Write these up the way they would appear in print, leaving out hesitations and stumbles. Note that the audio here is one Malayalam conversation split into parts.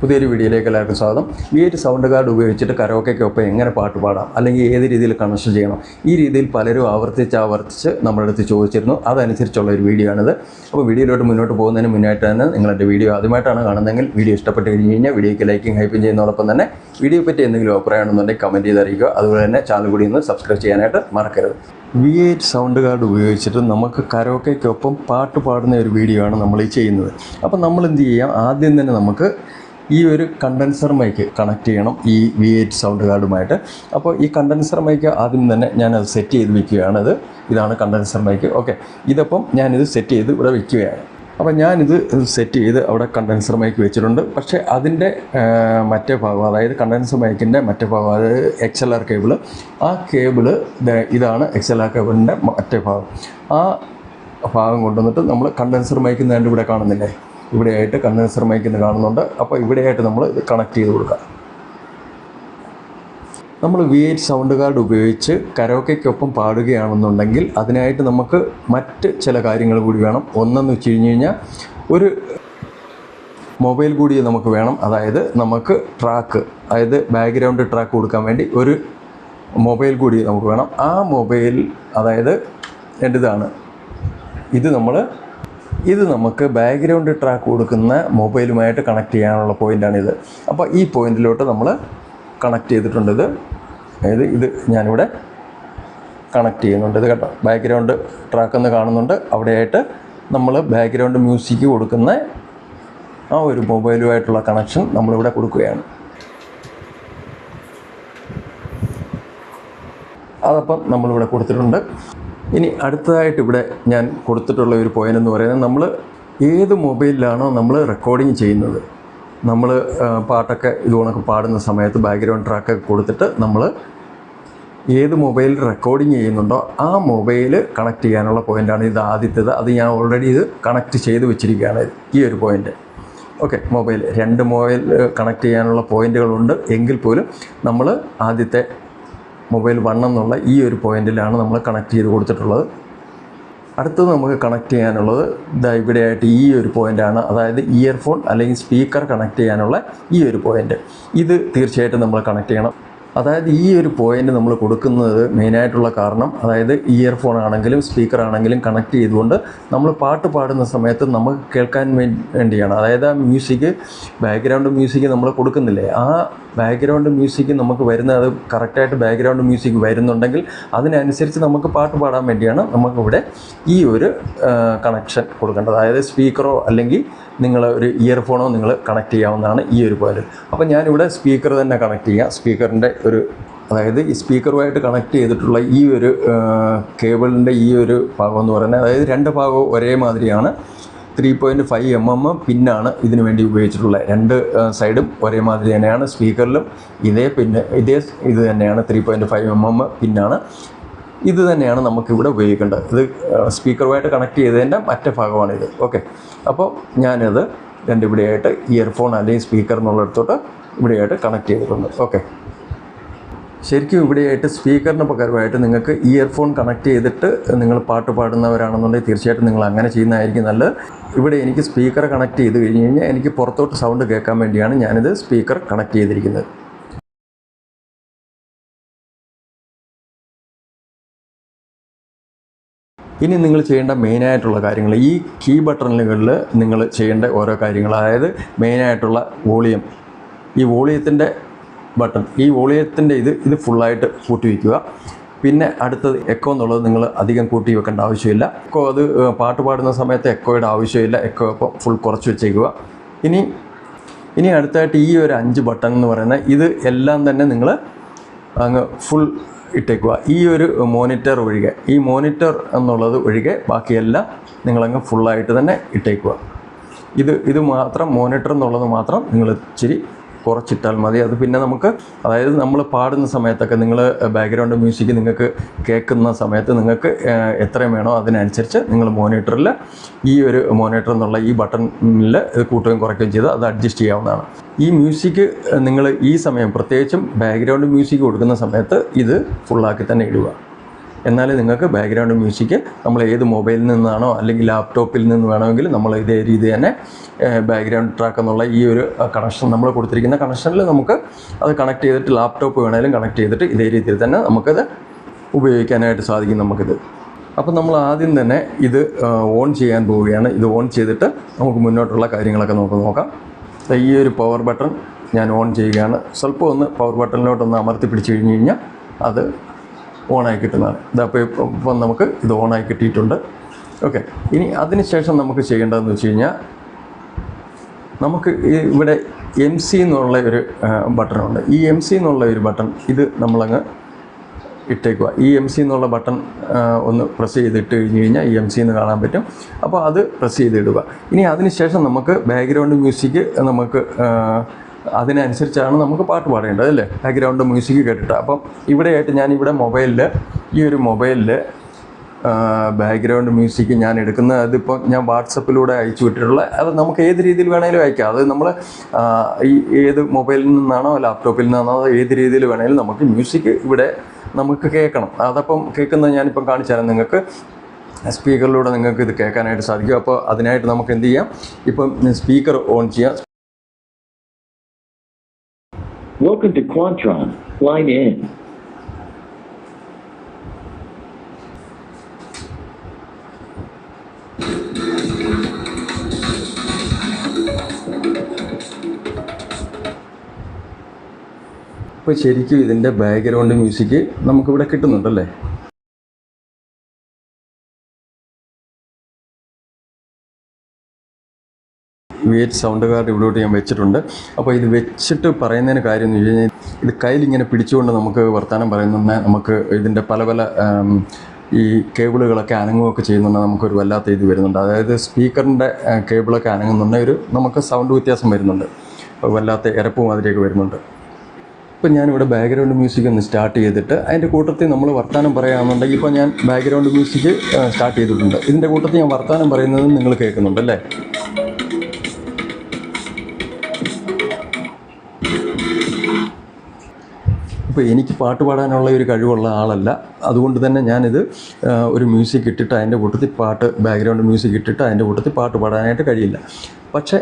പുതിയൊരു വീഡിയോയിലേക്ക് എല്ലാവർക്കും സ്വാഗതം. ഈ ഒരു സൗണ്ട് കാർഡ് ഉപയോഗിച്ചിട്ട് കരോക്കെക്കൊപ്പം എങ്ങനെ പാട്ട് പാടാം, അല്ലെങ്കിൽ ഏത് രീതിയിൽ കണക്ഷൻ ചെയ്യണം, ഈ രീതിയിൽ പലരും ആവർത്തിച്ച് നമ്മുടെ അടുത്ത് ചോദിച്ചിരുന്നു. അതനുസരിച്ചുള്ള ഒരു വീഡിയോ ആണിത്. അപ്പോൾ വീഡിയോയിലോട്ട് മുന്നോട്ട് പോകുന്നതിന് മുന്നായിട്ട് തന്നെ നിങ്ങളുടെ വീഡിയോ ആദ്യമായിട്ടാണ് കാണുന്നതെങ്കിൽ വീഡിയോ ഇഷ്ടപ്പെട്ട് കഴിഞ്ഞ് കഴിഞ്ഞാൽ വീഡിയോയ്ക്ക് ലൈക്കും ഹൈപ്പും ചെയ്യുന്നതോടൊപ്പം തന്നെ വീഡിയോ പറ്റി എന്തെങ്കിലും അഭിപ്രായമാണെന്നുണ്ടെങ്കിൽ കമൻറ്റ് ചെയ്ത് അറിയിക്കുക. അതുപോലെ തന്നെ ചാനൽ കൂടി ഒന്ന് സബ്സ്ക്രൈബ് ചെയ്യാനായിട്ട് മറക്കരുത്. V8 സൗണ്ട് കാർഡ് ഉപയോഗിച്ചിട്ട് നമുക്ക് കരോക്കെക്കൊപ്പം പാട്ട് പാടുന്ന ഒരു വീഡിയോ ആണ് നമ്മൾ ഈ ചെയ്യുന്നത്. അപ്പോൾ നമ്മൾ എന്ത് ചെയ്യാം, ആദ്യം തന്നെ നമുക്ക് ഈ ഒരു കണ്ടൻസർ മൈക്ക് കണക്ട് ചെയ്യണം ഈ V8 സൗണ്ട് കാർഡുമായിട്ട്. അപ്പോൾ ഈ കണ്ടൻസർ മൈക്ക് ആദ്യം തന്നെ ഞാനത് സെറ്റ് ചെയ്ത് വയ്ക്കുകയാണ്. ഇതാണ് കണ്ടൻസർ മൈക്ക്. ഓക്കെ, ഇതപ്പം ഞാനിത് സെറ്റ് ചെയ്ത് ഇവിടെ വയ്ക്കുകയാണ്. അപ്പോൾ ഞാനിത് സെറ്റ് ചെയ്ത് അവിടെ കണ്ടൻസർ മൈക്ക് വെച്ചിട്ടുണ്ട്. പക്ഷേ അതിൻ്റെ മറ്റേ ഭാഗം, അതായത് കണ്ടൻസർ മൈക്കിൻ്റെ മറ്റേ ഭാഗം, അതായത് XLR കേബിള്, ആ കേബിള് ഇതാണ് XLR കേബിളിൻ്റെ മറ്റേ ഭാഗം. ആ ഭാഗം കൊണ്ടുവന്നിട്ട് നമ്മൾ കണ്ടൻസർ മൈക്കിൽ നിന്ന് ഇവിടെ കാണുന്നില്ലേ, ഇവിടെയായിട്ട് കണ്ടൻസർ മൈക്കിൽ നിന്ന് കാണുന്നുണ്ട്. അപ്പോൾ ഇവിടെയായിട്ട് നമ്മൾ ഇത് കണക്ട് ചെയ്ത് കൊടുക്കുക. നമ്മൾ V8 സൗണ്ട് കാർഡ് ഉപയോഗിച്ച് കരോക്കെക്കൊപ്പം പാടുകയാണെന്നുണ്ടെങ്കിൽ അതിനായിട്ട് നമുക്ക് മറ്റ് ചില കാര്യങ്ങൾ കൂടി വേണം. ഒന്നെന്ന് വെച്ച് കഴിഞ്ഞ് കഴിഞ്ഞാൽ ഒരു മൊബൈൽ കൂടി നമുക്ക് വേണം. അതായത് നമുക്ക് ട്രാക്ക്, അതായത് ബാക്ക്ഗ്രൗണ്ട് ട്രാക്ക് കൊടുക്കാൻ വേണ്ടി ഒരു മൊബൈൽ കൂടി നമുക്ക് വേണം. ആ മൊബൈൽ, അതായത് എൻ്റെതാണ് ഇത് നമുക്ക് ബാക്ക്ഗ്രൗണ്ട് ട്രാക്ക് കൊടുക്കുന്ന മൊബൈലുമായിട്ട് കണക്ട് ചെയ്യാനുള്ള പോയിൻ്റാണിത്. അപ്പോൾ ഈ പോയിൻറ്റിലോട്ട് നമ്മൾ കണക്ട് ചെയ്തിട്ടുണ്ട്. അതായത് ഇത് ഞാനിവിടെ കണക്ട് ചെയ്യുന്നുണ്ട്. ഇത് കേട്ടോ, ബാക്ക്ഗ്രൗണ്ട് ട്രാക്ക് എന്ന് കാണുന്നുണ്ട്. അവിടെയായിട്ട് നമ്മൾ ബാക്ക്ഗ്രൗണ്ട് മ്യൂസിക് കൊടുക്കുന്ന ആ ഒരു മൊബൈലുമായിട്ടുള്ള കണക്ഷൻ നമ്മളിവിടെ കൊടുക്കുകയാണ്. അതപ്പം നമ്മളിവിടെ കൊടുത്തിട്ടുണ്ട്. ഇനി അടുത്തതായിട്ട് ഇവിടെ ഞാൻ കൊടുത്തിട്ടുള്ള ഒരു പോയിൻ്റ് എന്ന് പറയുന്നത്, നമ്മൾ ഏത് മൊബൈലിലാണോ നമ്മൾ റെക്കോർഡിങ് ചെയ്യുന്നത്, നമ്മൾ പാട്ടൊക്കെ ഇതുകൊണ്ടൊക്കെ പാടുന്ന സമയത്ത് ബാക്ക്ഗ്രൗണ്ട് ട്രാക്കൊക്കെ കൊടുത്തിട്ട് നമ്മൾ ഏത് മൊബൈലിൽ റെക്കോർഡിങ് ചെയ്യുന്നുണ്ടോ ആ മൊബൈൽ കണക്ട് ചെയ്യാനുള്ള പോയിൻ്റാണ് ഇത് ആദ്യത്തേത്. അത് ഞാൻ ഓൾറെഡി ഇത് കണക്ട് ചെയ്ത് വെച്ചിരിക്കുകയാണ്, ഈ ഒരു പോയിൻ്റ്. ഓക്കെ, രണ്ട് മൊബൈൽ കണക്ട് ചെയ്യാനുള്ള പോയിൻ്റുകളുണ്ട്. എങ്കിൽ പോലും നമ്മൾ ആദ്യത്തെ മൊബൈൽ 1 എന്നുള്ള ഈ ഒരു പോയിൻ്റിലാണ് നമ്മൾ കണക്ട് ചെയ്ത് കൊടുത്തിട്ടുള്ളത്. അടുത്തത് നമുക്ക് കണക്ട് ചെയ്യാനുള്ളത് ഇവിടെയായിട്ട് ഈ ഒരു പോയിൻ്റാണ്. അതായത് ഇയർഫോൺ അല്ലെങ്കിൽ സ്പീക്കർ കണക്ട് ചെയ്യാനുള്ള ഈ ഒരു പോയിൻ്റ്. ഇത് തീർച്ചയായിട്ടും നമ്മൾ കണക്ട് ചെയ്യണം. അതായത് ഈ ഒരു പോയിൻ്റ് നമ്മൾ കൊടുക്കുന്നത് മെയിനായിട്ടുള്ള കാരണം, അതായത് ഇയർഫോൺ ആണെങ്കിലും സ്പീക്കർ ആണെങ്കിലും കണക്ട് ചെയ്തുകൊണ്ട് നമ്മൾ പാട്ട് പാടുന്ന സമയത്ത് നമുക്ക് കേൾക്കാൻ വേണ്ടിയാണ്. അതായത് ആ മ്യൂസിക്, ബാക്ക്ഗ്രൗണ്ട് മ്യൂസിക് നമ്മൾ കൊടുക്കുന്നില്ലേ, ആ ബാക്ക്ഗ്രൗണ്ട് മ്യൂസിക് നമുക്ക് വരുന്നത് കറക്റ്റായിട്ട് ബാക്ക്ഗ്രൗണ്ട് മ്യൂസിക് വരുന്നുണ്ടെങ്കിൽ അതിനനുസരിച്ച് നമുക്ക് പാട്ട് പാടാൻ വേണ്ടിയാണ് നമുക്കിവിടെ ഈ ഒരു കണക്ഷൻ കൊടുക്കേണ്ടത്. അതായത് സ്പീക്കറോ അല്ലെങ്കിൽ നിങ്ങൾ ഒരു ഇയർഫോണോ നിങ്ങൾ കണക്ട് ചെയ്യാവുന്നതാണ് ഈ ഒരു പോയിൻ്റ്. അപ്പോൾ ഞാനിവിടെ സ്പീക്കർ തന്നെ കണക്ട് ചെയ്യാം. സ്പീക്കറിൻ്റെ അതായത് ഈ സ്പീക്കറുമായിട്ട് കണക്ട് ചെയ്തിട്ടുള്ള ഈ ഒരു കേബിളിൻ്റെ ഈ ഒരു ഭാഗം എന്ന് പറയുന്നത്, അതായത് രണ്ട് ഭാഗവും ഒരേ മാതിരിയാണ്. 3.5 mm പിന്നാണ് ഇതിനു വേണ്ടി ഉപയോഗിച്ചിട്ടുള്ളത്. രണ്ട് സൈഡും ഒരേ മാതിരി തന്നെയാണ്. സ്പീക്കറിലും ഇതേ ഇത് തന്നെയാണ്, 3.5 mm പിന്നാണ്. ഇത് തന്നെയാണ് നമുക്കിവിടെ ഉപയോഗിക്കേണ്ടത്. ഇത് സ്പീക്കറുമായിട്ട് കണക്ട് ചെയ്തതിൻ്റെ മറ്റേ ഭാഗമാണിത്. ഓക്കെ, അപ്പോൾ ഞാനത് ഇവിടെയായിട്ട് ഇയർഫോൺ അല്ലെങ്കിൽ സ്പീക്കർ എന്നുള്ളിടത്തോട്ട് ഇവിടെയായിട്ട് കണക്ട് ചെയ്തിട്ടുണ്ട്. ഓക്കെ, ശരിക്കും ഇവിടെയായിട്ട് സ്പീക്കറിന് പകരമായിട്ട് നിങ്ങൾക്ക് ഇയർഫോൺ കണക്ട് ചെയ്തിട്ട് നിങ്ങൾ പാട്ട് പാടുന്നവരാണെന്നുണ്ടെങ്കിൽ തീർച്ചയായിട്ടും നിങ്ങൾ അങ്ങനെ ചെയ്യുന്നതായിരിക്കും നല്ലത്. ഇവിടെ എനിക്ക് സ്പീക്കർ കണക്ട് ചെയ്ത് കഴിഞ്ഞ് കഴിഞ്ഞാൽ എനിക്ക് പുറത്തോട്ട് സൗണ്ട് കേൾക്കാൻ വേണ്ടിയാണ് ഞാനിത് സ്പീക്കർ കണക്ട് ചെയ്തിരിക്കുന്നത്. ഇനി നിങ്ങൾ ചെയ്യേണ്ട മെയിനായിട്ടുള്ള കാര്യങ്ങൾ, ഈ കീ ബട്ടണുകളിൽ നിങ്ങൾ ചെയ്യേണ്ട ഓരോ കാര്യങ്ങൾ, അതായത് മെയിനായിട്ടുള്ള വോളിയം, ഈ വോളിയത്തിൻ്റെ ബട്ടൺ, ഈ വോളിയത്തിൻ്റെ ഇത് ഫുള്ളായിട്ട് കൂട്ടി വയ്ക്കുക. പിന്നെ അടുത്തത് എക്കോ എന്നുള്ളത് നിങ്ങൾ അധികം കൂട്ടി വെക്കേണ്ട ആവശ്യമില്ല. എക്കോ അത് പാട്ട് പാടുന്ന സമയത്ത് എക്കോയുടെ ആവശ്യമില്ല. എക്കോ ഇപ്പോൾ ഫുൾ കുറച്ച് വെച്ചേക്കുക. ഇനി അടുത്തായിട്ട് ഈ ഒരു 5 ബട്ടൺ എന്ന് പറയുന്നത് ഇത് എല്ലാം തന്നെ നിങ്ങൾ അങ്ങ് ഫുൾ ഇട്ടേക്കുക. ഈ ഒരു മോണിറ്റർ ഒഴികെ, ഈ മോണിറ്റർ എന്നുള്ളത് ഒഴികെ ബാക്കിയെല്ലാം നിങ്ങളങ്ങ് ഫുള്ളായിട്ട് തന്നെ ഇട്ടേക്കുക. ഇത് മാത്രം, മോണിറ്റർ എന്നുള്ളത് മാത്രം നിങ്ങൾ ഇച്ചിരി കുറച്ചിട്ടാൽ മതി. അത് പിന്നെ നമുക്ക്, അതായത് നമ്മൾ പാടുന്ന സമയത്തൊക്കെ നിങ്ങൾ ബാക്ക്ഗ്രൗണ്ട് മ്യൂസിക് നിങ്ങൾക്ക് കേൾക്കുന്ന സമയത്ത് നിങ്ങൾക്ക് എത്രയും വേണോ അതിനനുസരിച്ച് നിങ്ങൾ മോണിറ്ററിൽ ഈ ഒരു മോണിറ്റർ എന്നുള്ള ഈ ബട്ടണിൽ കൂട്ടുകയും കുറയ്ക്കുകയും ചെയ്ത് അത് അഡ്ജസ്റ്റ് ചെയ്യാവുന്നതാണ്. ഈ മ്യൂസിക് നിങ്ങൾ ഈ സമയം പ്രത്യേകിച്ചും ബാക്ക്ഗ്രൗണ്ട് മ്യൂസിക് കൊടുക്കുന്ന സമയത്ത് ഇത് ഫുള്ളാക്കി തന്നെ ഇടുക. എന്നാലേ നിങ്ങൾക്ക് ബാക്ക്ഗ്രൗണ്ട് മ്യൂസിക് നമ്മൾ ഏത് മൊബൈലിൽ നിന്നാണോ അല്ലെങ്കിൽ ലാപ്ടോപ്പിൽ നിന്ന് വേണമെങ്കിൽ നമ്മൾ ഇതേ രീതി തന്നെ ബാക്ക്ഗ്രൗണ്ട് ട്രാക്ക് എന്നുള്ള ഈ ഒരു കണക്ഷൻ നമ്മൾ കൊടുത്തിരിക്കുന്ന കണക്ഷനിൽ നമുക്ക് അത് കണക്ട് ചെയ്തിട്ട് ലാപ്ടോപ്പ് വേണമെങ്കിലും കണക്ട് ചെയ്തിട്ട് ഇതേ രീതിയിൽ തന്നെ നമുക്കത് ഉപയോഗിക്കാനായിട്ട് സാധിക്കും നമുക്കിത്. അപ്പോൾ നമ്മൾ ആദ്യം തന്നെ ഇത് ഓൺ ചെയ്യാൻ പോവുകയാണ്. ഇത് ഓൺ ചെയ്തിട്ട് നമുക്ക് മുന്നോട്ടുള്ള കാര്യങ്ങളൊക്കെ നമുക്ക് നോക്കാം. ഈ ഒരു പവർ ബട്ടൺ ഞാൻ ഓൺ ചെയ്യുകയാണ്. സ്വല്പം ഒന്ന് പവർ ബട്ടണിലോട്ടൊന്ന് അമർത്തി പിടിച്ച് കഴിഞ്ഞ് കഴിഞ്ഞാൽ അത് ഓണായി കിട്ടുന്നതാണ്. ഇതപ്പോൾ ഇപ്പം നമുക്ക് ഇത് ഓണായി കിട്ടിയിട്ടുണ്ട്. ഓക്കെ, ഇനി അതിന് ശേഷം നമുക്ക് ചെയ്യേണ്ടതെന്ന് വെച്ച് കഴിഞ്ഞാൽ നമുക്ക് ഇവിടെ MC എന്നുള്ള ഒരു ബട്ടണുണ്ട്. ഈ MC എന്നുള്ള ഒരു ബട്ടൺ ഇത് നമ്മളങ്ങ് ഇട്ടേക്കുക. ഈ MC എന്നുള്ള ബട്ടൺ ഒന്ന് പ്രസ് ചെയ്തിട്ട് കഴിഞ്ഞ് കഴിഞ്ഞാൽ ഈ MC എന്ന് കാണാൻ പറ്റും. അപ്പോൾ അത് പ്രസ് ചെയ്തിടുക. ഇനി അതിന് ശേഷം നമുക്ക് ബാക്ക്ഗ്രൗണ്ട് മ്യൂസിക് നമുക്ക് അതിനനുസരിച്ചാണ് നമുക്ക് പാട്ട് പാടേണ്ടത് അല്ലേ, ബാക്ക്ഗ്രൗണ്ട് മ്യൂസിക് കേട്ടിട്ട്. അപ്പം ഇവിടെയായിട്ട് ഞാനിവിടെ മൊബൈലിൽ ഈ ഒരു മൊബൈലിൽ ബാക്ക്ഗ്രൗണ്ട് മ്യൂസിക് ഞാൻ എടുക്കുന്നത് അതിപ്പോൾ ഞാൻ വാട്സപ്പിലൂടെ അയച്ചു വിട്ടിട്ടുള്ള അത് നമുക്ക് ഏത് രീതിയിൽ വേണമെങ്കിലും അയക്കാം. അത് നമ്മൾ ഈ ഏത് മൊബൈലിൽ നിന്നാണോ ലാപ്ടോപ്പിൽ നിന്നാണോ ഏത് രീതിയിൽ വേണമെങ്കിലും നമുക്ക് മ്യൂസിക് ഇവിടെ നമുക്ക് കേൾക്കണം. അതപ്പം കേൾക്കുന്നത് ഞാനിപ്പം കാണിച്ചു തരാം. നിങ്ങൾക്ക് സ്പീക്കറിലൂടെ നിങ്ങൾക്ക് ഇത് കേൾക്കാനായിട്ട് സാധിക്കും. അപ്പോൾ അതിനായിട്ട് നമുക്ക് എന്ത് ചെയ്യാം, ഇപ്പം സ്പീക്കർ ഓൺ ചെയ്യാം. Welcome to Quantron. Line in. ഇപ്പോൾ ശരിക്കും ഇതിൻ്റെ ബാക്ക്ഗ്രൗണ്ട് മ്യൂസിക് നമുക്കിവിടെ കിട്ടുന്നുണ്ടല്ലേ. വെയിറ്റ് സൗണ്ട് കാർഡ് ഇവിടോട്ട് ഞാൻ വെച്ചിട്ടുണ്ട്. അപ്പോൾ ഇത് വെച്ചിട്ട് പറയുന്നതിന് കാര്യം എന്ന് വെച്ച് കഴിഞ്ഞാൽ ഇത് കയ്യിലിങ്ങനെ പിടിച്ചുകൊണ്ട് നമുക്ക് വർത്തമാനം പറയുന്ന നമുക്ക് ഇതിൻ്റെ പല പല ഈ കേബിളുകളൊക്കെ അനങ്ങുകയൊക്കെ ചെയ്യുന്നുണ്ട്. നമുക്കൊരു വല്ലാത്ത ഇത് വരുന്നുണ്ട്. അതായത് സ്പീക്കറിൻ്റെ കേബിളൊക്കെ അനങ്ങുന്നുണ്ട്, നമുക്ക് സൗണ്ട് വ്യത്യാസം വരുന്നുണ്ട്, വല്ലാത്ത ഇരപ്പ് മാതിരിയൊക്കെ വരുന്നുണ്ട്. ഇപ്പം ഞാനിവിടെ ബാക്ക്ഗ്രൗണ്ട് മ്യൂസിക് ഒന്ന് സ്റ്റാർട്ട് ചെയ്തിട്ട് അതിൻ്റെ കൂട്ടത്തിൽ നമ്മൾ വർത്തമാനം പറയുകയാണെന്നുണ്ടെങ്കിൽ ഇപ്പോൾ ഞാൻ ബാക്ക്ഗ്രൗണ്ട് മ്യൂസിക് സ്റ്റാർട്ട് ചെയ്തിട്ടുണ്ട്. ഇതിൻ്റെ കൂട്ടത്തിൽ ഞാൻ വർത്തമാനം പറയുന്നത് നിങ്ങൾ കേൾക്കുന്നുണ്ടല്ലേ. ഇപ്പോൾ എനിക്ക് പാട്ട് പാടാനുള്ള ഒരു കഴിവുള്ള ആളല്ല, അതുകൊണ്ട് തന്നെ ഞാനിത് ഒരു മ്യൂസിക് ഇട്ടിട്ട് അതിൻ്റെ കൂട്ടത്തിൽ ബാക്ക്ഗ്രൗണ്ട് മ്യൂസിക് ഇട്ടിട്ട് അതിൻ്റെ കൂട്ടത്തിൽ പാട്ട് പാടാനായിട്ട് കഴിയില്ല. പക്ഷേ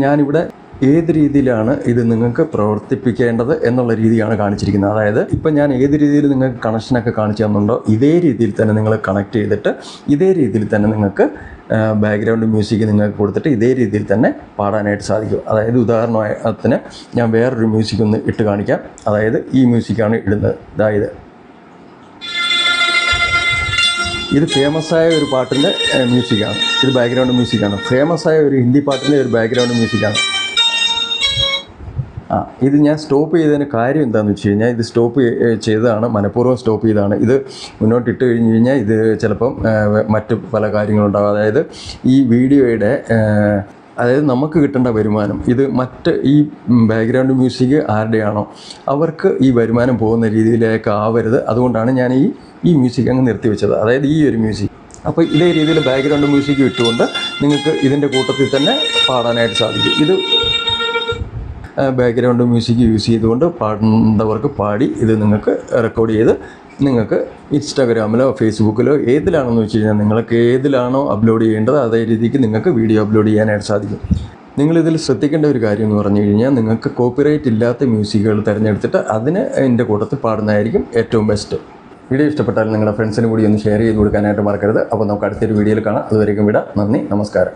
ഞാനിവിടെ ഏത് രീതിയിലാണ് ഇത് നിങ്ങൾക്ക് പ്രവർത്തിപ്പിക്കേണ്ടത് എന്നുള്ള രീതിയാണ് കാണിച്ചിരിക്കുന്നത്. അതായത് ഇപ്പം ഞാൻ ഏത് രീതിയിൽ നിങ്ങൾക്ക് കണക്ഷനൊക്കെ കാണിച്ചു തന്നുണ്ടോ ഇതേ രീതിയിൽ തന്നെ നിങ്ങൾ കണക്ട് ചെയ്തിട്ട് ഇതേ രീതിയിൽ തന്നെ നിങ്ങൾക്ക് ബാക്ക്ഗ്രൗണ്ട് മ്യൂസിക് നിങ്ങൾക്ക് കൊടുത്തിട്ട് ഇതേ രീതിയിൽ തന്നെ പാടാനായിട്ട് സാധിക്കും. അതായത് ഉദാഹരണത്തിന് ഞാൻ വേറൊരു മ്യൂസിക് ഒന്ന് ഇട്ട് കാണിക്കാം. അതായത് ഈ മ്യൂസിക്കാണ് ഇടുന്നത്. അതായത് ഇത് ഫേമസായ ഒരു പാട്ടിൻ്റെ മ്യൂസിക്കാണ്. ഇത് ബാക്ക്ഗ്രൗണ്ട് മ്യൂസിക്കാണ്. ഫേമസായ ഒരു ഹിന്ദി പാട്ടിൻ്റെ ഒരു ബാക്ക്ഗ്രൗണ്ട് മ്യൂസിക്കാണ്. ഇത് ഞാൻ സ്റ്റോപ്പ് ചെയ്തതിന് കാര്യം എന്താണെന്ന് വെച്ച് കഴിഞ്ഞാൽ ഇത് സ്റ്റോപ്പ് ചെയ്തതാണ്, മനഃപൂർവ്വം സ്റ്റോപ്പ് ചെയ്തതാണ്. ഇത് മുന്നോട്ടിട്ട് കഴിഞ്ഞ് കഴിഞ്ഞാൽ ഇത് ചിലപ്പം മറ്റ് പല കാര്യങ്ങളുണ്ടാകും. അതായത് ഈ വീഡിയോയുടെ അതായത് നമുക്ക് കിട്ടേണ്ട വരുമാനം ഇത് മറ്റ് ഈ ബാക്ക്ഗ്രൗണ്ട് മ്യൂസിക് ആരുടെയാണോ അവർക്ക് ഈ വരുമാനം പോകുന്ന രീതിയിലേക്ക് ആവരുത്. അതുകൊണ്ടാണ് ഞാൻ ഈ മ്യൂസിക് അങ്ങ് നിർത്തിവെച്ചത്. അതായത് ഈ ഒരു മ്യൂസിക്. അപ്പോൾ ഇതേ രീതിയിൽ ബാക്ക്ഗ്രൗണ്ട് മ്യൂസിക് ഇട്ടുകൊണ്ട് നിങ്ങൾക്ക് ഇതിൻ്റെ കൂട്ടത്തിൽ തന്നെ പാടാനായിട്ട് സാധിക്കും. ഇത് ബാക്ക്ഗ്രൗണ്ട് മ്യൂസിക് യൂസ് ചെയ്തുകൊണ്ട് പാടേണ്ടവർക്ക് പാടി ഇത് നിങ്ങൾക്ക് റെക്കോർഡ് ചെയ്ത് നിങ്ങൾക്ക് ഇൻസ്റ്റാഗ്രാമിലോ ഫേസ്ബുക്കിലോ ഏതിലാണെന്ന് വെച്ച് കഴിഞ്ഞാൽ നിങ്ങൾക്ക് ഏതിലാണോ അപ്ലോഡ് ചെയ്യേണ്ടത് അതേ രീതിക്ക് നിങ്ങൾക്ക് വീഡിയോ അപ്ലോഡ് ചെയ്യാനായിട്ട് സാധിക്കും. നിങ്ങളിതിൽ ശ്രദ്ധിക്കേണ്ട ഒരു കാര്യം എന്ന് പറഞ്ഞു കഴിഞ്ഞാൽ നിങ്ങൾക്ക് കോപ്പിറൈറ്റ് ഇല്ലാത്ത മ്യൂസിക്കുകൾ തിരഞ്ഞെടുത്തിട്ട് അതിന് എൻ്റെ കൂട്ടത്തിൽ പാടുന്നതായിരിക്കും ഏറ്റവും ബെസ്റ്റ്. വീഡിയോ ഇഷ്ടപ്പെട്ടാൽ നിങ്ങളുടെ ഫ്രണ്ട്സിന് കൂടി ഒന്ന് ഷെയർ ചെയ്ത് കൊടുക്കാനായിട്ട് മറക്കരുത്. അപ്പോൾ നമുക്ക് അടുത്തൊരു വീഡിയോയിൽ കാണാം. അതുവരെയും വിടാം. നന്ദി, നമസ്കാരം.